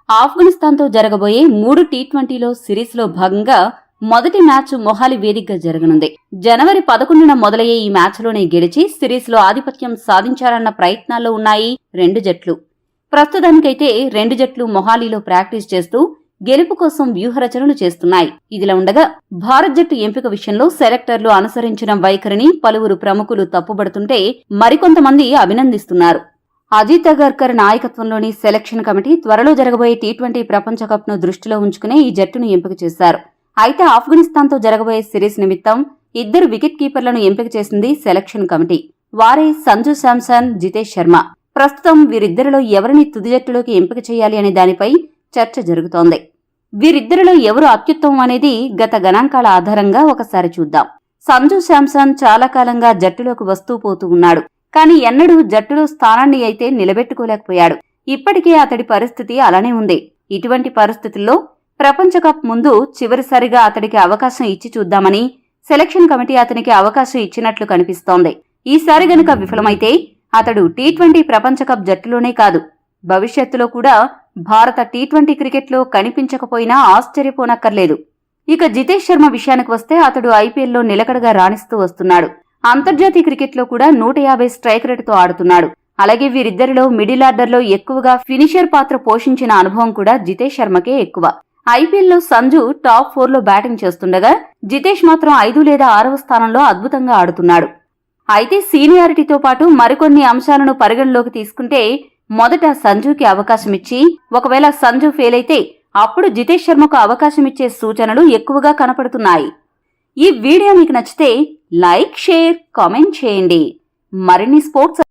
ఆఫ్ఘనిస్తాన్తో జరగబోయే 3 టీ20లో సిరీస్లో భాగంగా మొదటి మ్యాచ్ మొహాలి వేదికగా జరగనుంది. జనవరి 11న మొదలయ్యే ఈ మ్యాచ్లోనే గెలిచి సిరీస్లో ఆధిపత్యం సాధించాలన్న ప్రయత్నాల్లో ఉన్నాయి రెండు జట్లు. ప్రస్తుతానికైతే రెండు జట్లు మొహాలీలో ప్రాక్టీస్ చేస్తూ గెలుపు కోసం వ్యూహరచనలు చేస్తున్నాయి. ఇదిలా ఉండగా భారత్ జట్టు ఎంపిక విషయంలో సెలెక్టర్లు అనుసరించిన వైఖరిని పలువురు ప్రముఖులు తప్పుబడుతుంటే మరికొంతమంది అభినందిస్తున్నారు. అజిత్ అగర్కర్ నాయకత్వంలోని సెలక్షన్ కమిటీ త్వరలో జరగబోయే టీ20 ప్రపంచ కప్ ను దృష్టిలో ఉంచుకునే ఈ జట్టును ఎంపిక చేశారు. అయితే ఆఫ్ఘనిస్తాన్తో జరగబోయే సిరీస్ నిమిత్తం 2 వికెట్ కీపర్లను ఎంపిక చేసింది సెలక్షన్ కమిటీ. వారే సంజు శాంసన్, జితేష్ శర్మ. ప్రస్తుతం వీరిద్దరిలో ఎవరిని తుది జట్టులోకి ఎంపిక చేయాలి అనే దానిపై చర్చ జరుగుతోంది. వీరిద్దరిలో ఎవరు అత్యుత్తమం అనేది గత గణాంకాల ఆధారంగా ఒకసారి చూద్దాం. సంజు శాంసన్ చాలా కాలంగా జట్టులోకి వస్తూ పోతూ ఉన్నాడు. కానీ ఎన్నడూ జట్టులో స్థానాన్ని అయితే నిలబెట్టుకోలేకపోయాడు. ఇప్పటికే అతడి పరిస్థితి అలానే ఉంది. ఇటువంటి పరిస్థితుల్లో ప్రపంచ కప్ ముందు చివరిసారిగా అతడికి అవకాశం ఇచ్చి చూద్దామని సెలక్షన్ కమిటీ అతనికి అవకాశం ఇచ్చినట్లు కనిపిస్తోంది. ఈసారి గనుక విఫలమైతే అతడు టీ20 ప్రపంచ కప్ జట్టులోనే కాదు, భవిష్యత్తులో కూడా భారత టీ20 క్రికెట్లో కనిపించకపోయినా ఆశ్చర్యపోనక్కర్లేదు. ఇక జితేష్ శర్మ విషయానికి వస్తే అతడు ఐపీఎల్లో నిలకడగా రాణిస్తూ వస్తున్నాడు. అంతర్జాతీయ క్రికెట్లో కూడా 150 స్ట్రైక్ రేటుతో ఆడుతున్నాడు. అలాగే వీరిద్దరిలో మిడిల్ ఆర్డర్లో ఎక్కువగా ఫినిషర్ పాత్ర పోషించిన అనుభవం కూడా జితేష్ శర్మకే ఎక్కువ. ఐపీఎల్లో సంజు టాప్ 4లో బ్యాటింగ్ చేస్తుండగా జితేష్ మాత్రం 5 లేదా 6వ స్థానంలో అద్భుతంగా ఆడుతున్నాడు. అయితే సీనియారిటీతో పాటు మరికొన్ని అంశాలను పరిగణలోకి తీసుకుంటే మొదట సంజుకి అవకాశమిచ్చి ఒకవేళ సంజు ఫెయిల్ అయితే అప్పుడు జితేష్ శర్మకు అవకాశమిచ్చే సూచనలు ఎక్కువగా కనపడుతున్నాయి. ఈ వీడియో మీకు నచ్చితే లైక్, షేర్, కామెంట్ చేయండి. మరిన్ని స్పోర్ట్స్